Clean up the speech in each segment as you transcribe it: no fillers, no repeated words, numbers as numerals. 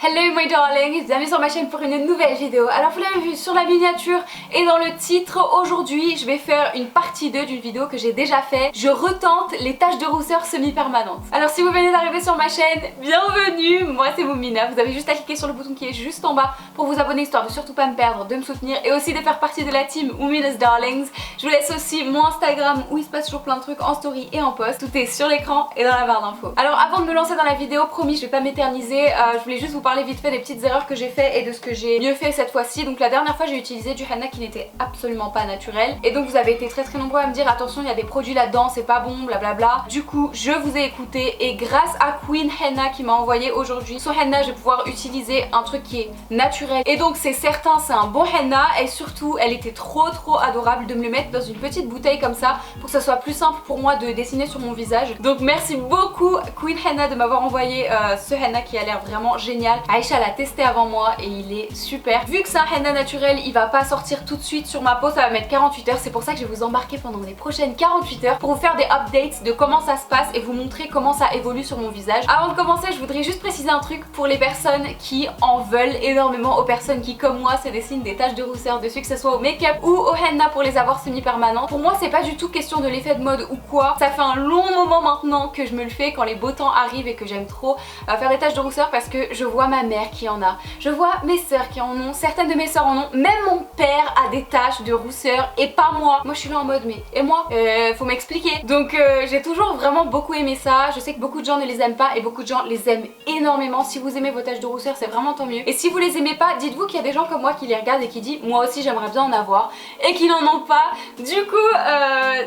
Hello my darlings, bienvenue sur ma chaîne pour une nouvelle vidéo. Alors vous l'avez vu sur la miniature et dans le titre, aujourd'hui je vais faire une partie 2 d'une vidéo que j'ai déjà fait. Je retente les taches de rousseur semi-permanentes. Alors si vous venez d'arriver sur ma chaîne, bienvenue, moi c'est Moumina. Vous avez juste à cliquer sur le bouton qui est juste en bas pour vous abonner histoire de surtout pas me perdre, de me soutenir et aussi de faire partie de la team Moumina's Darlings. Je vous laisse aussi mon Instagram où il se passe toujours plein de trucs en story et en post. Tout est sur l'écran et dans la barre d'infos. Alors avant de me lancer dans la vidéo, promis je vais pas m'éterniser, je voulais juste vous parler vite fait des petites erreurs que j'ai fait et de ce que j'ai mieux fait cette fois-ci. Donc la dernière fois j'ai utilisé du henna qui n'était absolument pas naturel et donc vous avez été très nombreux à me dire attention il y a des produits là-dedans, c'est pas bon, blablabla. Du coup je vous ai écouté et grâce à Queen Henna qui m'a envoyé aujourd'hui son henna, je vais pouvoir utiliser un truc qui est naturel et donc c'est certain, c'est un bon henna et surtout elle était trop adorable de me le mettre dans une petite bouteille comme ça pour que ça soit plus simple pour moi de dessiner sur mon visage. Donc merci beaucoup Queen Henna de m'avoir envoyé ce henna qui a l'air vraiment génial. Aïcha l'a testé avant moi et il est super. Vu que c'est un henna naturel, il va pas sortir tout de suite sur ma peau, ça va mettre 48 heures. C'est pour ça que je vais vous embarquer pendant les prochaines 48 heures pour vous faire des updates de comment ça se passe et vous montrer comment ça évolue sur mon visage. Avant de commencer, je voudrais juste préciser un truc pour les personnes qui en veulent énormément, aux personnes qui comme moi se dessinent des taches de rousseur dessus, que ce soit au make-up ou au henna pour les avoir semi-permanents. Pour moi c'est pas du tout question de l'effet de mode ou quoi. Ça fait un long moment maintenant que je me le fais quand les beaux temps arrivent et que j'aime trop faire des taches de rousseur parce que je vois ma mère qui en a, je vois mes soeurs qui en ont, certaines de mes soeurs en ont, même mon père a des taches de rousseur et pas moi. Moi je suis là en mode mais et moi faut m'expliquer. Donc j'ai toujours vraiment beaucoup aimé ça. Je sais que beaucoup de gens ne les aiment pas et beaucoup de gens les aiment énormément. Si vous aimez vos taches de rousseur c'est vraiment tant mieux. Et si vous les aimez pas, dites-vous qu'il y a des gens comme moi qui les regardent et qui disent moi aussi j'aimerais bien en avoir et qui n'en ont pas. Du coup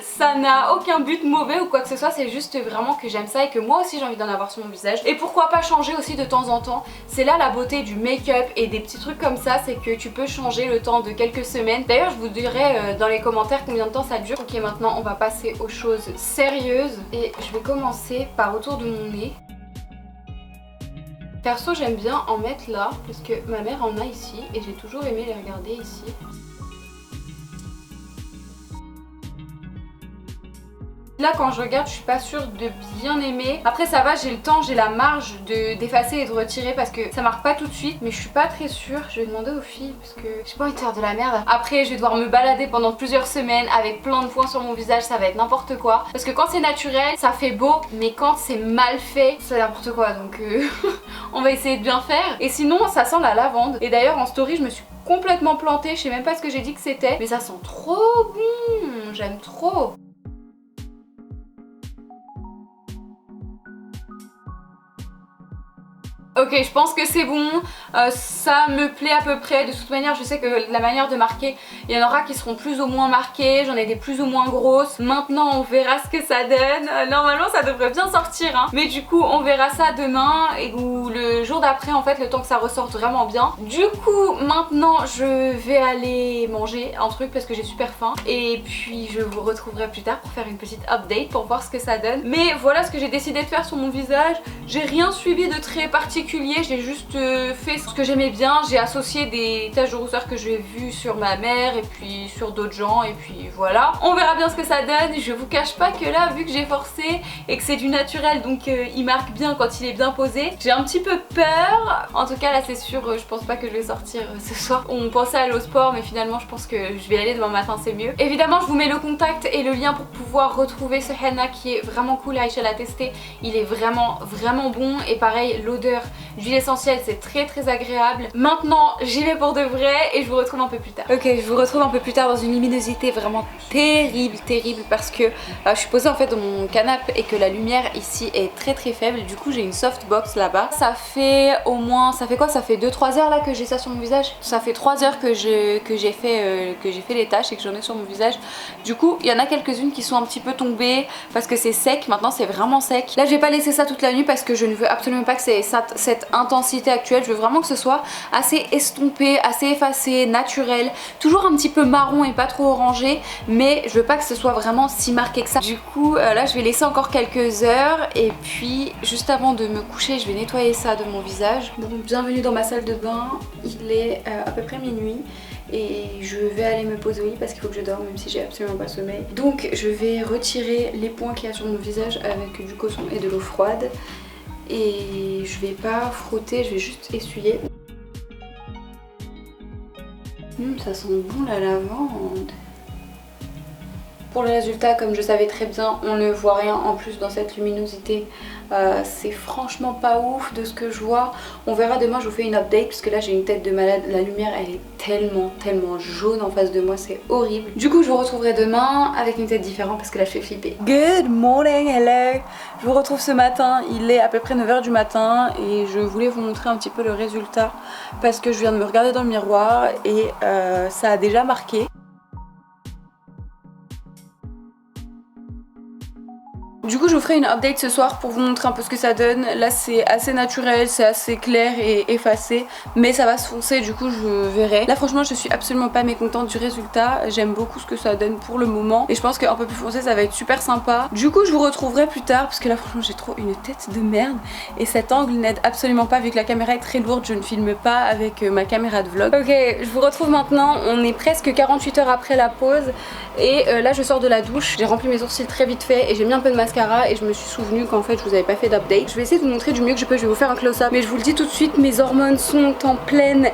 ça n'a aucun but mauvais ou quoi que ce soit, c'est juste vraiment que j'aime ça et que moi aussi j'ai envie d'en avoir sur mon visage. Et pourquoi pas changer aussi de temps en temps. C'est là la beauté du make-up et des petits trucs comme ça, c'est que tu peux changer le temps de quelques semaines. D'ailleurs je vous dirai dans les commentaires combien de temps ça dure. Ok, maintenant on va passer aux choses sérieuses et je vais commencer par autour de mon nez. Perso j'aime bien en mettre là parce que ma mère en a ici et j'ai toujours aimé les regarder ici. Là quand je regarde je suis pas sûre de bien aimer. Après ça va, j'ai le temps, j'ai la marge d'effacer et de retirer parce que ça marque pas tout de suite. Mais je suis pas très sûre, je vais demander aux filles parce que j'ai pas envie de faire de la merde. Après je vais devoir me balader pendant plusieurs semaines avec plein de points sur mon visage, ça va être n'importe quoi. Parce que quand c'est naturel ça fait beau, mais quand c'est mal fait c'est n'importe quoi. Donc on va essayer de bien faire. Et sinon ça sent la lavande. Et d'ailleurs en story je me suis complètement plantée, je sais même pas ce que j'ai dit que c'était. Mais ça sent trop bon, j'aime trop. Ok, je pense que c'est bon, ça me plaît à peu près. De toute manière je sais que la manière de marquer, il y en aura qui seront plus ou moins marquées, j'en ai des plus ou moins grosses. Maintenant on verra ce que ça donne. Normalement ça devrait bien sortir hein. Mais du coup on verra ça demain ou le jour d'après en fait, le temps que ça ressorte vraiment bien. Du coup maintenant je vais aller manger un truc parce que j'ai super faim. Et puis je vous retrouverai plus tard pour faire une petite update pour voir ce que ça donne. Mais voilà ce que j'ai décidé de faire sur mon visage. J'ai rien suivi de très particulier. J'ai juste fait ce que j'aimais bien, j'ai associé des taches de rousseur que j'ai vues sur ma mère et puis sur d'autres gens et puis voilà. On verra bien ce que ça donne. Je vous cache pas que là vu que j'ai forcé et que c'est du naturel donc il marque bien quand il est bien posé, j'ai un petit peu peur. En tout cas là c'est sûr, je pense pas que je vais sortir ce soir. On pensait aller au sport mais finalement je pense que je vais y aller demain matin, c'est mieux. Évidemment je vous mets le contact et le lien pour pouvoir retrouver ce henna qui est vraiment cool. Aïcha l'a testé, il est vraiment bon et pareil l'odeur d'huile essentielle c'est très agréable. Maintenant j'y vais pour de vrai et je vous retrouve un peu plus tard. Ok, je vous retrouve un peu plus tard dans une luminosité vraiment terrible parce que je suis posée en fait dans mon canapé et que la lumière ici est très faible. Du coup j'ai une softbox là-bas. Ça fait au moins, ça fait quoi? Ça fait 2-3 heures là que j'ai ça sur mon visage. Ça fait 3 heures que j'ai fait les taches et que j'en ai sur mon visage. Du coup il y en a quelques-unes qui sont un petit peu tombées parce que c'est sec. Maintenant c'est vraiment sec. Là je vais pas laisser ça toute la nuit parce que je ne veux absolument pas que c'est cette intensité actuelle. Je veux vraiment que ce soit assez estompé, assez effacé, naturel, toujours un petit peu marron et pas trop orangé, mais je veux pas que ce soit vraiment si marqué que ça. Du coup là je vais laisser encore quelques heures et puis juste avant de me coucher je vais nettoyer ça de mon visage. Donc bienvenue dans ma salle de bain, il est à peu près minuit et je vais aller me poser au lit parce qu'il faut que je dorme même si j'ai absolument pas sommeil. Donc je vais retirer les points qu'il y a sur mon visage avec du coton et de l'eau froide. Et je vais pas frotter, je vais juste essuyer. Ça sent bon la lavande. Pour le résultat, comme je savais très bien, on ne voit rien en plus dans cette luminosité. C'est franchement pas ouf de ce que je vois. On verra demain, je vous fais une update parce que là j'ai une tête de malade. La lumière elle est tellement jaune en face de moi, c'est horrible. Du coup je vous retrouverai demain avec une tête différente parce que là je fais flipper. Good morning, hello. Je vous retrouve ce matin, il est à peu près 9 h du matin et je voulais vous montrer un petit peu le résultat parce que je viens de me regarder dans le miroir et ça a déjà marqué. Du coup je vous ferai une update ce soir pour vous montrer un peu ce que ça donne. Là c'est assez naturel, c'est assez clair et effacé, mais ça va se foncer, du coup je verrai. Là franchement je suis absolument pas mécontente du résultat, j'aime beaucoup ce que ça donne pour le moment et je pense qu'un peu plus foncé ça va être super sympa. Du coup je vous retrouverai plus tard parce que là franchement j'ai trop une tête de merde et cet angle n'aide absolument pas vu que la caméra est très lourde, je ne filme pas avec ma caméra de vlog. Ok, je vous retrouve maintenant, on est presque 48 heures après la pause et là je sors de la douche, j'ai rempli mes sourcils très vite fait et j'ai mis un peu de mascara et je me suis souvenu qu'en fait je vous avais pas fait d'update. Je vais essayer de vous montrer du mieux que je peux, je vais vous faire un close-up mais je vous le dis tout de suite, mes hormones sont en pleine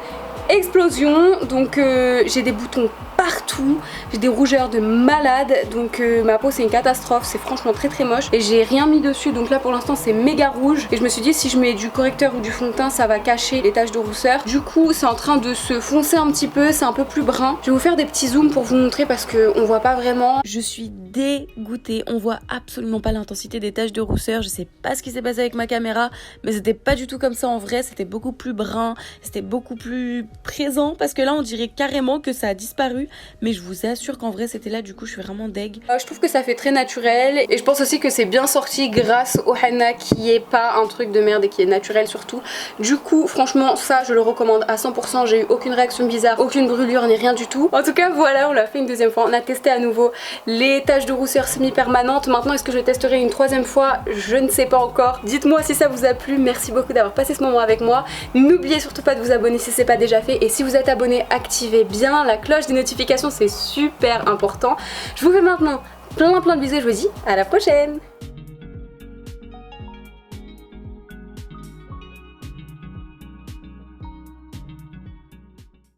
explosion, donc j'ai des boutons partout, j'ai des rougeurs de malade, donc ma peau c'est une catastrophe, c'est franchement très moche et j'ai rien mis dessus, donc là pour l'instant c'est méga rouge et je me suis dit si je mets du correcteur ou du fond de teint ça va cacher les taches de rousseur. Du coup c'est en train de se foncer un petit peu, c'est un peu plus brun. Je vais vous faire des petits zooms pour vous montrer parce qu'on voit pas vraiment. Je suis dégoûtée, on voit absolument pas l'intensité des taches de rousseur, je sais pas ce qui s'est passé avec ma caméra mais c'était pas du tout comme ça en vrai, c'était beaucoup plus brun, c'était beaucoup plus présent parce que là on dirait carrément que ça a disparu mais je vous assure qu'en vrai c'était là, du coup je suis vraiment deg. Je trouve que ça fait très naturel et je pense aussi que c'est bien sorti grâce au henna qui est pas un truc de merde et qui est naturel surtout. Du coup franchement ça je le recommande à 100%, j'ai eu aucune réaction bizarre, aucune brûlure ni rien du tout. En tout cas voilà, on l'a fait une deuxième fois, on a testé à nouveau les taches de rousseur semi-permanentes. Maintenant est-ce que je testerai une troisième fois? Je ne sais pas encore. Dites-moi si ça vous a plu, merci beaucoup d'avoir passé ce moment avec moi. N'oubliez surtout pas de vous abonner si c'est pas déjà fait et si vous êtes abonné, activez bien la cloche des notifications, c'est super important. Je vous fais maintenant plein de bisous et je vous dis à la prochaine.